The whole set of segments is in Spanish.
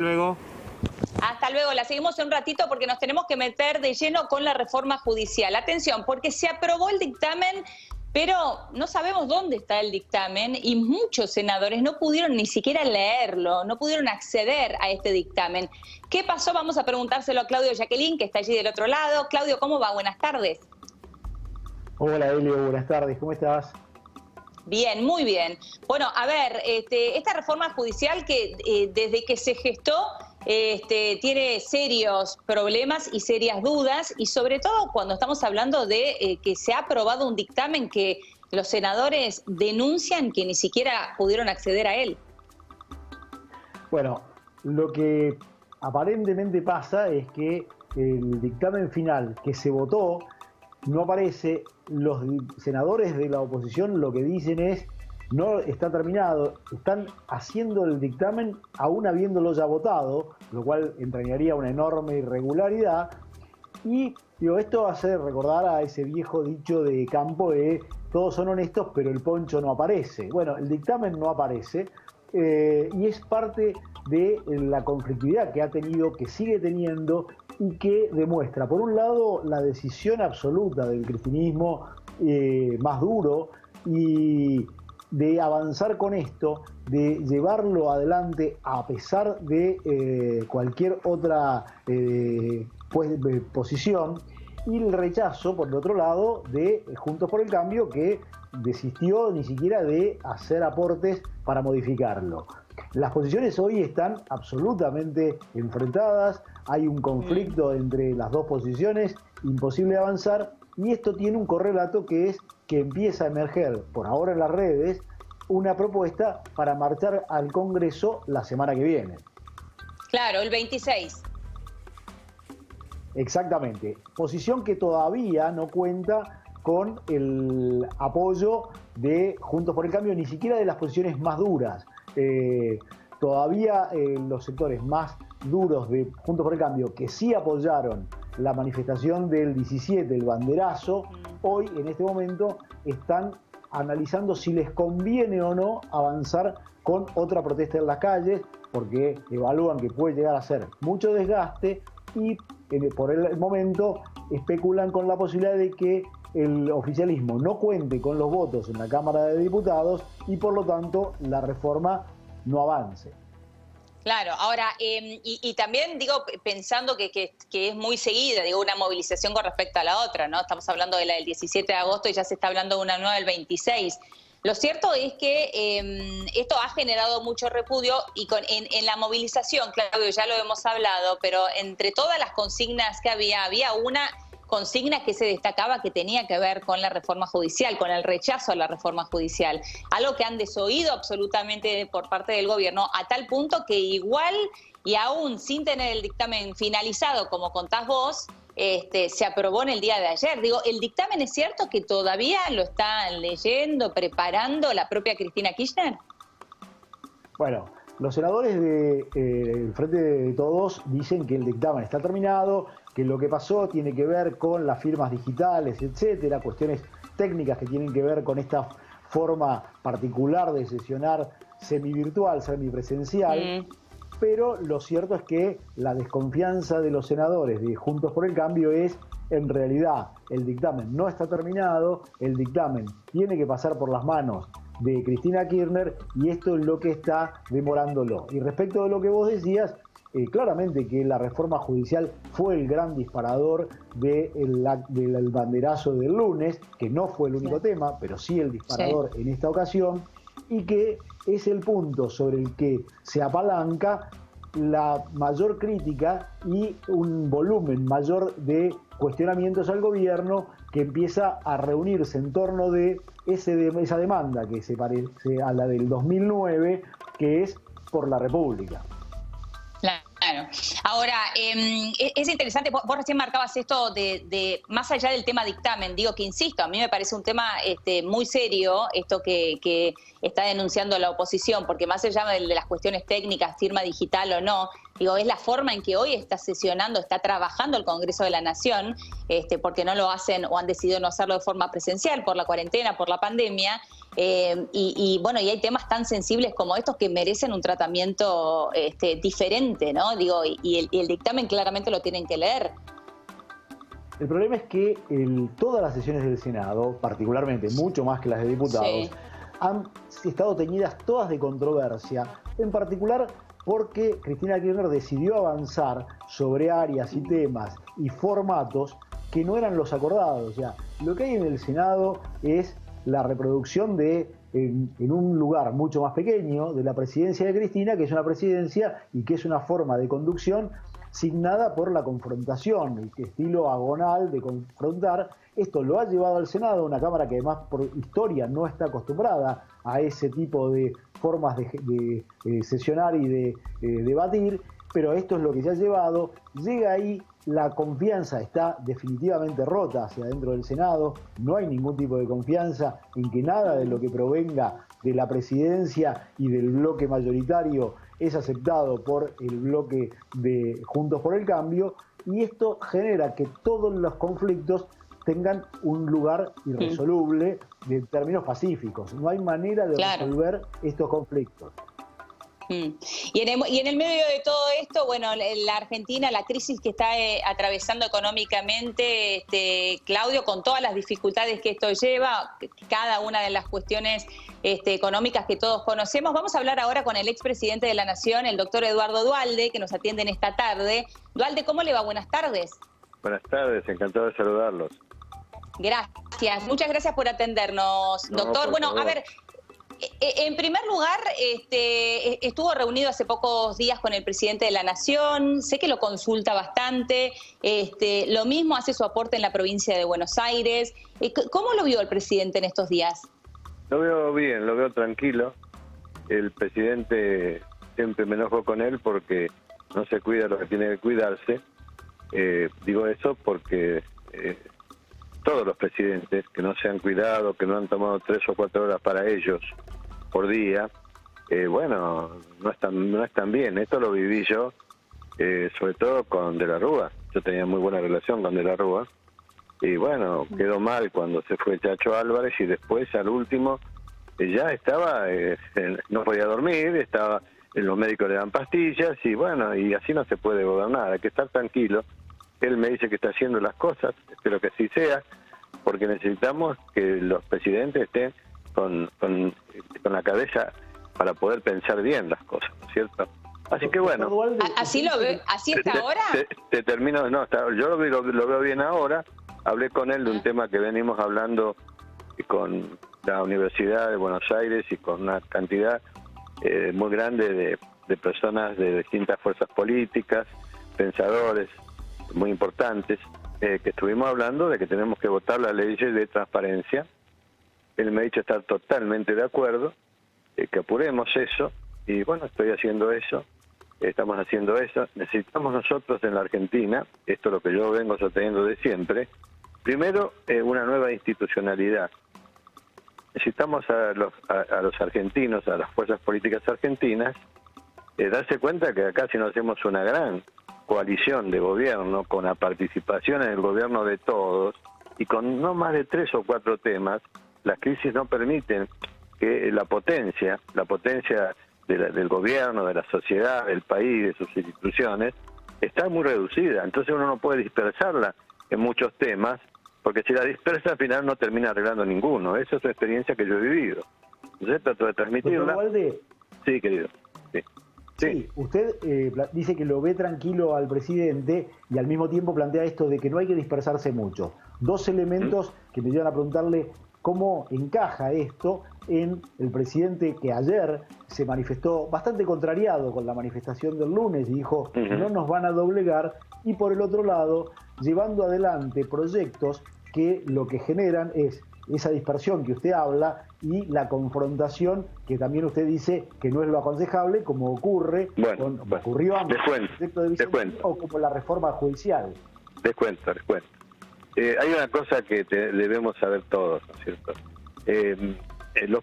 Luego. Hasta luego, la seguimos en un ratito porque nos tenemos que meter de lleno con la reforma judicial. Atención, porque se aprobó el dictamen, pero no sabemos dónde está el dictamen y muchos senadores no pudieron ni siquiera leerlo, no pudieron acceder a este dictamen. ¿Qué pasó? Vamos a preguntárselo a Claudio Jacqueline, que está allí del otro lado. Claudio, ¿cómo va? Buenas tardes. Hola, Elio, buenas tardes, ¿cómo estás? Bien, muy bien. Bueno, a ver, esta reforma judicial que desde que se gestó tiene serios problemas y serias dudas, y sobre todo cuando estamos hablando de que se ha aprobado un dictamen que los senadores denuncian que ni siquiera pudieron acceder a él. Bueno, lo que aparentemente pasa es que el dictamen final que se votó no aparece. Los senadores de la oposición lo que dicen es: no está terminado, están haciendo el dictamen aún habiéndolo ya votado, lo cual entrañaría una enorme irregularidad. Y esto hace recordar a ese viejo dicho de campo de todos son honestos pero el poncho no aparece. Bueno, el dictamen no aparece y es parte de la conflictividad que ha tenido, que sigue teniendo, y que demuestra, por un lado, la decisión absoluta del cristinismo más duro y de avanzar con esto, de llevarlo adelante a pesar de cualquier otra posición, y el rechazo, por el otro lado, de Juntos por el Cambio, que desistió ni siquiera de hacer aportes para modificarlo. Las posiciones hoy están absolutamente enfrentadas, hay un conflicto entre las dos posiciones, imposible avanzar, y esto tiene un correlato que es que empieza a emerger, por ahora en las redes, una propuesta para marchar al Congreso la semana que viene. Claro, el 26. Exactamente. Posición que todavía no cuenta con el apoyo de Juntos por el Cambio, ni siquiera de las posiciones más duras. Todavía los sectores más duros de Juntos por el Cambio, que sí apoyaron la manifestación del 17, el banderazo, hoy en este momento están analizando si les conviene o no avanzar con otra protesta en las calles, porque evalúan que puede llegar a ser mucho desgaste, y por el momento especulan con la posibilidad de que el oficialismo no cuente con los votos en la Cámara de Diputados y por lo tanto la reforma no avance. Claro, ahora, y también digo, pensando que es muy seguida, digo, una movilización con respecto a la otra, ¿no? Estamos hablando de la del 17 de agosto y ya se está hablando de una nueva del 26. Lo cierto es que esto ha generado mucho repudio y en la movilización, Claudio, ya lo hemos hablado, pero entre todas las consignas que había una consigna que se destacaba que tenía que ver con la reforma judicial, con el rechazo a la reforma judicial, algo que han desoído absolutamente por parte del gobierno, a tal punto que igual y aún sin tener el dictamen finalizado, como contás vos, se aprobó en el día de ayer. Digo, ¿el dictamen es cierto que todavía lo está leyendo, preparando la propia Cristina Kirchner? Bueno, los senadores del Frente de Todos dicen que el dictamen está terminado, que lo que pasó tiene que ver con las firmas digitales, etcétera, cuestiones técnicas que tienen que ver con esta forma particular de sesionar semivirtual, semipresencial. Pero lo cierto es que la desconfianza de los senadores de Juntos por el Cambio es, en realidad, el dictamen no está terminado, el dictamen tiene que pasar por las manos de Cristina Kirchner y esto es lo que está demorándolo. Y respecto de lo que vos decías, claramente que la reforma judicial fue el gran disparador del banderazo del lunes, que no fue el único tema, pero sí el disparador en esta ocasión, y que es el punto sobre el que se apalanca la mayor crítica y un volumen mayor de cuestionamientos al gobierno, que empieza a reunirse en torno de esa demanda que se parece a la del 2009, que es por la República. Claro. Ahora, es interesante, vos recién marcabas esto de más allá del tema dictamen, digo que insisto, a mí me parece un tema muy serio esto que está denunciando la oposición, porque más allá de las cuestiones técnicas, firma digital o no, Digo, es la forma en que hoy está sesionando, está trabajando el Congreso de la Nación, porque no lo hacen o han decidido no hacerlo de forma presencial por la cuarentena, por la pandemia. Bueno, y hay temas tan sensibles como estos que merecen un tratamiento diferente, ¿no? Digo, y el dictamen claramente lo tienen que leer. El problema es que todas las sesiones del Senado, particularmente mucho más que las de diputados, sí, han estado teñidas todas de controversia, en particular porque Cristina Kirchner decidió avanzar sobre áreas y temas y formatos que no eran los acordados. O sea, lo que hay en el Senado es la reproducción en un lugar mucho más pequeño de la presidencia de Cristina, que es una presidencia y que es una forma de conducción signada por la confrontación, el estilo agonal de confrontar. Esto lo ha llevado al Senado, una Cámara que además por historia no está acostumbrada a ese tipo de formas de sesionar y de debatir, pero esto es lo que se ha llevado. Llega ahí, la confianza está definitivamente rota hacia dentro del Senado, no hay ningún tipo de confianza en que nada de lo que provenga de la presidencia y del bloque mayoritario es aceptado por el bloque de Juntos por el Cambio, y esto genera que todos los conflictos tengan un lugar irresoluble de términos pacíficos. No hay manera de resolver estos conflictos. Y en el medio de todo esto, bueno, la Argentina, la crisis que está atravesando económicamente, Claudio, con todas las dificultades que esto lleva, cada una de las cuestiones económicas que todos conocemos. Vamos a hablar ahora con el expresidente de la Nación, el doctor Eduardo Duhalde, que nos atiende en esta tarde. Duhalde, ¿cómo le va? Buenas tardes. Buenas tardes, encantado de saludarlos. Gracias, muchas gracias por atendernos, doctor. Bueno, a ver, en primer lugar, estuvo reunido hace pocos días con el presidente de la Nación, sé que lo consulta bastante, lo mismo hace su aporte en la provincia de Buenos Aires. ¿Cómo lo vio el presidente en estos días? Lo veo bien, lo veo tranquilo. El presidente, siempre me enojo con él porque no se cuida lo que tiene que cuidarse. Digo eso porque todos los presidentes que no se han cuidado, que no han tomado 3 o 4 horas para ellos por día, bueno, no están bien. Esto lo viví yo, sobre todo con De la Rúa. Yo tenía muy buena relación con De la Rúa. Y bueno, quedó mal cuando se fue Chacho Álvarez y después, al último, ya estaba, no podía dormir, los médicos le dan pastillas y bueno, y así no se puede gobernar. Hay que estar tranquilo. Él me dice que está haciendo las cosas, espero que así sea, porque necesitamos que los presidentes estén con la cabeza para poder pensar bien las cosas, ¿no es cierto? Así que bueno. ¿Así lo ve? ¿Así está ahora? Te termino, no, yo lo veo bien ahora. Hablé con él de un tema que venimos hablando con la Universidad de Buenos Aires y con una cantidad muy grande de personas de distintas fuerzas políticas, pensadores muy importantes, que estuvimos hablando de que tenemos que votar las leyes de transparencia. Él me ha dicho estar totalmente de acuerdo, que apuremos eso, y bueno, estoy haciendo eso, estamos haciendo eso. Necesitamos nosotros en la Argentina, esto es lo que yo vengo sosteniendo de siempre, primero una nueva institucionalidad. Necesitamos a los argentinos, a las fuerzas políticas argentinas, darse cuenta que acá si no hacemos una gran coalición de gobierno, con la participación en el gobierno de todos, y con no más de 3 o 4 temas, las crisis no permiten que la potencia del gobierno, de la sociedad, del país, de sus instituciones, está muy reducida. Entonces uno no puede dispersarla en muchos temas, porque si la dispersa al final no termina arreglando ninguno. Esa es una experiencia que yo he vivido. Entonces trato de transmitirla. Sí, querido. Sí. Sí, usted dice que lo ve tranquilo al presidente y al mismo tiempo plantea esto de que no hay que dispersarse mucho. 2 elementos que me llevan a preguntarle cómo encaja esto en el presidente, que ayer se manifestó bastante contrariado con la manifestación del lunes y dijo no nos van a doblegar, y por el otro lado llevando adelante proyectos que lo que generan es esa dispersión que usted habla y la confrontación que también usted dice que no es lo aconsejable, como ocurre ocurrió antes con el proyecto de Vicente o como la reforma judicial. Les cuento. Hay una cosa que debemos saber todos, ¿no es cierto? Los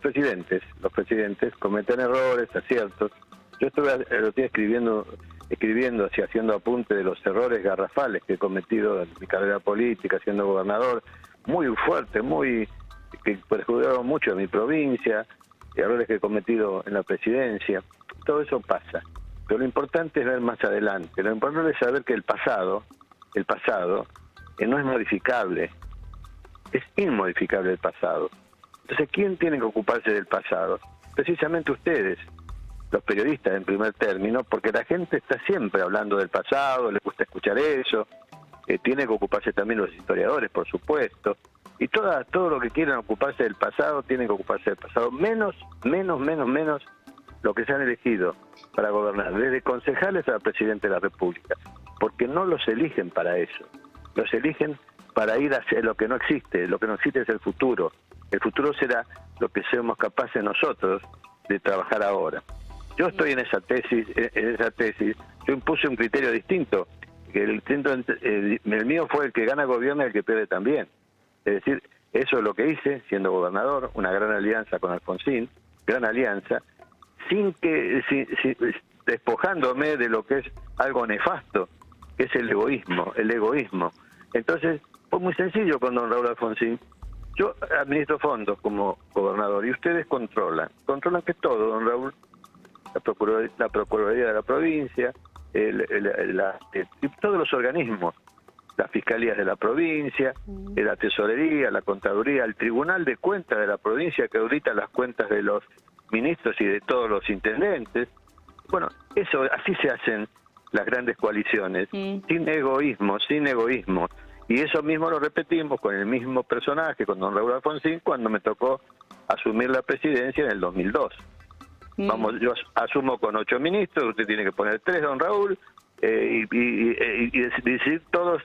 presidentes cometen errores, aciertos. Yo lo estoy escribiendo escribiendo, así, haciendo apunte de los errores garrafales que he cometido en mi carrera política, siendo gobernador, muy fuerte, que perjudicaron mucho a mi provincia, errores que he cometido en la presidencia. Todo eso pasa, pero lo importante es ver más adelante. Lo importante es saber que el pasado no es modificable, es inmodificable el pasado. Entonces, ¿quién tiene que ocuparse del pasado? Precisamente ustedes, los periodistas en primer término, porque la gente está siempre hablando del pasado, les gusta escuchar eso, tiene que ocuparse también los historiadores, por supuesto, y todo lo que quieran ocuparse del pasado, tienen que ocuparse del pasado, menos lo que se han elegido para gobernar, desde concejales a presidente de la República, porque no los eligen para eso, los eligen para ir hacia lo que no existe es el futuro será lo que seamos capaces nosotros de trabajar ahora. Yo estoy en esa tesis, yo impuse un criterio distinto, que el mío fue el que gana gobierna y el que pierde también. Es decir, eso es lo que hice, siendo gobernador, una gran alianza con Alfonsín, gran alianza, despojándome de lo que es algo nefasto, que es el egoísmo. Entonces, fue muy sencillo con don Raúl Alfonsín. Yo administro fondos como gobernador y ustedes controlan que todo, don Raúl, la Procuraduría de la provincia, todos los organismos, las fiscalías de la provincia, la tesorería, la contaduría, el Tribunal de Cuentas de la provincia que audita las cuentas de los ministros y de todos los intendentes. Bueno, así se hacen las grandes coaliciones, sin egoísmo. Y eso mismo lo repetimos con el mismo personaje, con don Raúl Alfonsín, cuando me tocó asumir la presidencia en el 2002. Yo asumo con 8 ministros, usted tiene que poner 3, don Raúl, y decidir todos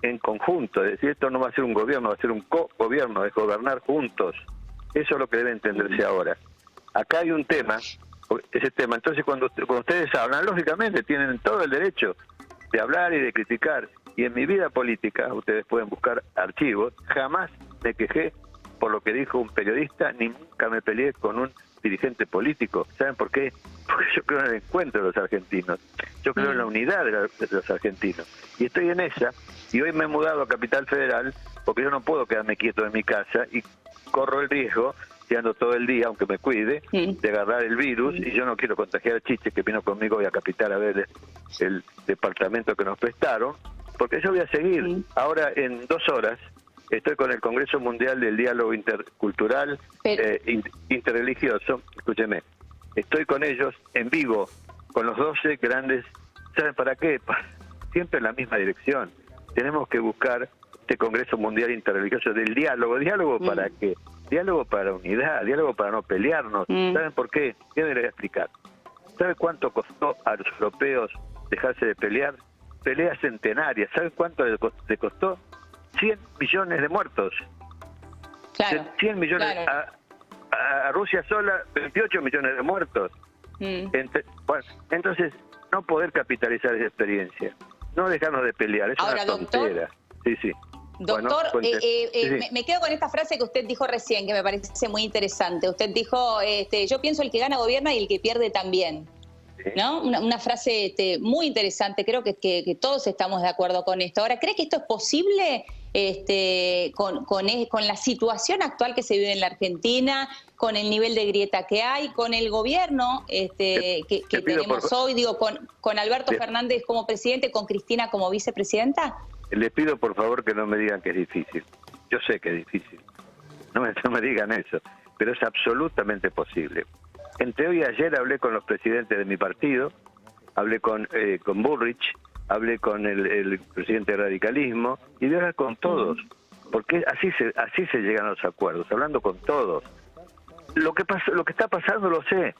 en conjunto. Es decir, esto no va a ser un gobierno, va a ser un co-gobierno, es gobernar juntos. Eso es lo que debe entenderse ahora. Acá hay un tema, ese tema. Entonces, cuando ustedes hablan, lógicamente tienen todo el derecho de hablar y de criticar. Y en mi vida política, ustedes pueden buscar archivos, jamás me quejé por lo que dijo un periodista, ni nunca me peleé con un dirigente político. ¿Saben por qué? Porque yo creo en el encuentro de los argentinos, yo creo en la unidad de los argentinos. Y estoy en esa, y hoy me he mudado a Capital Federal, porque yo no puedo quedarme quieto en mi casa, y corro el riesgo, que ando todo el día, aunque me cuide, de agarrar el virus, y yo no quiero contagiar a Chiche, que vino conmigo hoy a Capital a ver el departamento que nos prestaron, porque yo voy a seguir. Ahora, en 2 horas, estoy con el Congreso Mundial del Diálogo Intercultural Interreligioso. Escúcheme, estoy con ellos en vivo, con los 12 grandes. ¿Saben para qué? Siempre en la misma dirección. Tenemos que buscar este Congreso Mundial Interreligioso del diálogo. ¿Diálogo para qué? Diálogo para unidad, diálogo para no pelearnos. ¿Saben por qué? Yo les voy a explicar. ¿Sabe cuánto costó a los europeos dejarse de pelear? Peleas centenarias. ¿Saben cuánto le costó? 100 millones de muertos. Claro, 100 millones. Claro. A Rusia sola, 28 millones de muertos. Entonces, no poder capitalizar esa experiencia. No dejarnos de pelear. Es ahora, una tontera. Doctor, sí. Doctor, Bueno, me quedo con esta frase que usted dijo recién, que me parece muy interesante. Usted dijo, yo pienso el que gana gobierna y el que pierde también. ¿No? Una frase muy interesante, creo que todos estamos de acuerdo con esto. Ahora, ¿cree que esto es posible con la situación actual que se vive en la Argentina, con el nivel de grieta que hay, con el gobierno que tenemos hoy, digo, con Alberto Fernández como presidente, con Cristina como vicepresidenta? Les pido por favor que no me digan que es difícil. Yo sé que es difícil. No me digan eso, pero es absolutamente posible. Entre hoy y ayer hablé con los presidentes de mi partido, hablé con Bullrich, hablé con el presidente del radicalismo, y voy a hablar con todos, porque así se llegan a los acuerdos, hablando con todos. Lo que está pasando lo sé,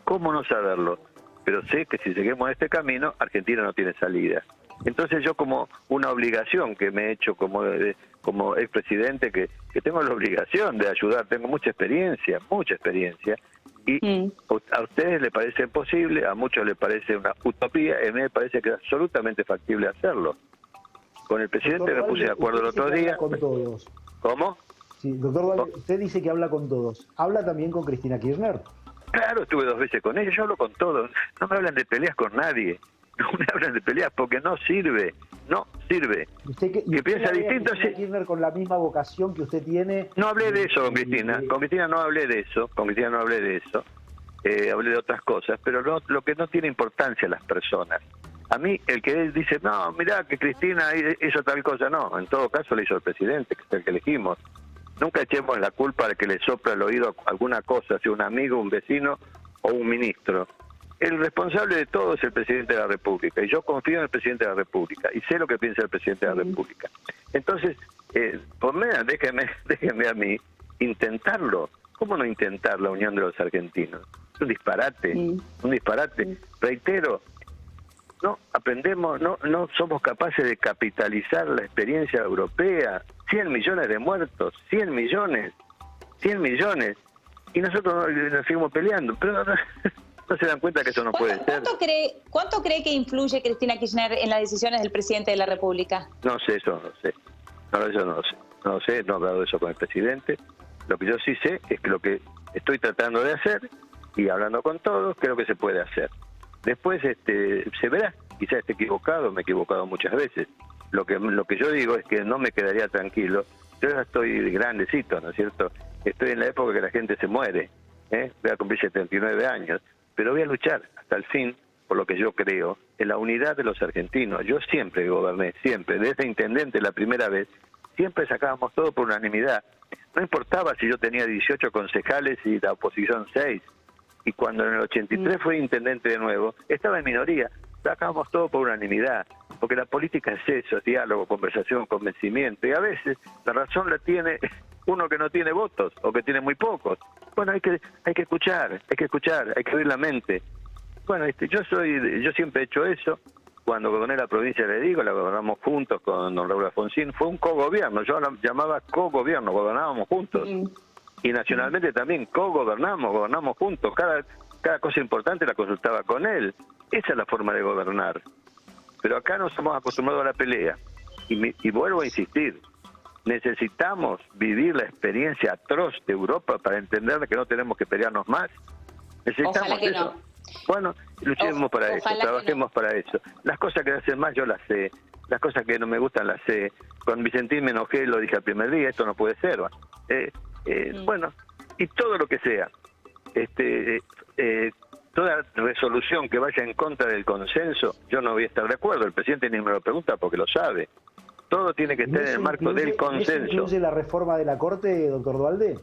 ¿cómo no saberlo? Pero sé que si seguimos este camino, Argentina no tiene salida. Entonces yo, como una obligación que me he hecho como expresidente, que tengo la obligación de ayudar, tengo mucha experiencia, y a ustedes les parece imposible, a muchos les parece una utopía, y a mí me parece que es absolutamente factible hacerlo. Con el presidente me puse de acuerdo el otro día. Con todos. ¿Cómo? Sí, doctor Valle, usted dice que habla con todos. ¿Habla también con Cristina Kirchner? Claro, estuve 2 veces con ella, yo hablo con todos. No me hablan de peleas con nadie. No me hablan de peleas porque no sirve. No sirve. ¿Y piensa distinto, sí. Kirchner con la misma vocación que usted tiene? No hablé de eso con Cristina. Con Cristina no hablé de eso. Con Cristina no hablé de eso. Hablé de otras cosas. Pero lo que no tiene importancia las personas. A mí, el que él dice, no, mirá que Cristina hizo tal cosa. No, en todo caso le hizo el presidente, que es el que elegimos. Nunca echemos la culpa al que le sopla el oído alguna cosa, sea un amigo, un vecino o un ministro. El responsable de todo es el presidente de la República, y yo confío en el presidente de la República, y sé lo que piensa el presidente de la República. Entonces, déjenme a mí intentarlo. ¿Cómo no intentar la unión de los argentinos? Es un disparate, un disparate. Reitero, no aprendemos, no somos capaces de capitalizar la experiencia europea. 100 millones de muertos, 100 millones, y nosotros nos seguimos peleando, pero no se dan cuenta que eso no puede ser. ¿Cuánto cree que influye Cristina Kirchner en las decisiones del presidente de la República? No sé, eso no sé. No he hablado de eso con el presidente. Lo que yo sí sé es que lo que estoy tratando de hacer, y hablando con todos, creo que se puede hacer. Después se verá, quizás esté equivocado, me he equivocado muchas veces. Lo que yo digo es que no me quedaría tranquilo. Yo ya estoy grandecito, ¿no es cierto? Estoy en la época que la gente se muere, voy a cumplir 79 años, pero voy a luchar hasta el fin por lo que yo creo, en la unidad de los argentinos. Yo siempre goberné, siempre, desde intendente la primera vez, siempre sacábamos todo por unanimidad. No importaba si yo tenía 18 concejales y la oposición 6, y cuando en el 83 fui intendente de nuevo, estaba en minoría, sacábamos todo por unanimidad, porque la política es eso, diálogo, conversación, convencimiento, y a veces la razón la tiene uno que no tiene votos o que tiene muy pocos. Bueno, hay que escuchar, hay que abrir la mente. Bueno, yo siempre he hecho eso. Cuando goberné la provincia de Digo, la gobernamos juntos con don Raúl Alfonsín, fue un cogobierno, yo la llamaba cogobierno, gobernábamos juntos. Y nacionalmente también gobernamos juntos, cada cosa importante la consultaba con él. Esa es la forma de gobernar. Pero acá no estamos acostumbrados a la pelea. Y vuelvo a insistir, necesitamos vivir la experiencia atroz de Europa para entender que no tenemos que pelearnos más. Necesitamos eso. No. Bueno, luchemos para eso, trabajemos para eso. Las cosas que hacen más yo las sé, las cosas que no me gustan las sé. Con Vicentín me enojé, lo dije al primer día, esto no puede ser. Bueno, y todo lo que sea, toda resolución que vaya en contra del consenso, yo no voy a estar de acuerdo. El presidente ni me lo pregunta porque lo sabe. Todo tiene que estar en el marco del consenso. ¿Eso incluye la reforma de la Corte, doctor Duhalde?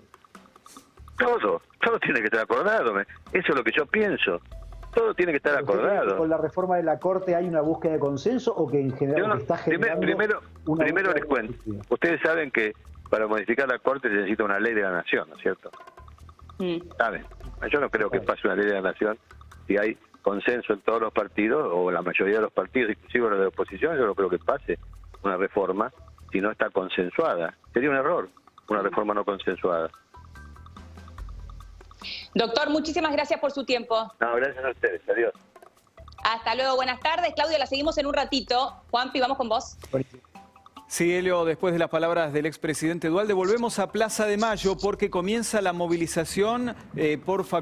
Todo tiene que estar acordado. Eso es lo que yo pienso. Todo tiene que estar acordado. ¿Con la reforma de la Corte hay una búsqueda de consenso o que en general está generando primero les cuento. Ustedes saben que para modificar la Corte se necesita una ley de la Nación, ¿no es cierto? ¿Saben? Yo no creo que pase una ley de la Nación si hay consenso en todos los partidos, o la mayoría de los partidos, inclusive los de la oposición. Yo no creo que pase una reforma si no está consensuada. Sería un error una reforma no consensuada. Doctor, muchísimas gracias por su tiempo. No, gracias a ustedes. Adiós. Hasta luego, buenas tardes. Claudio, la seguimos en un ratito. Juanpi, vamos con vos. Sí, Helio, después de las palabras del expresidente Duhalde, volvemos a Plaza de Mayo porque comienza la movilización por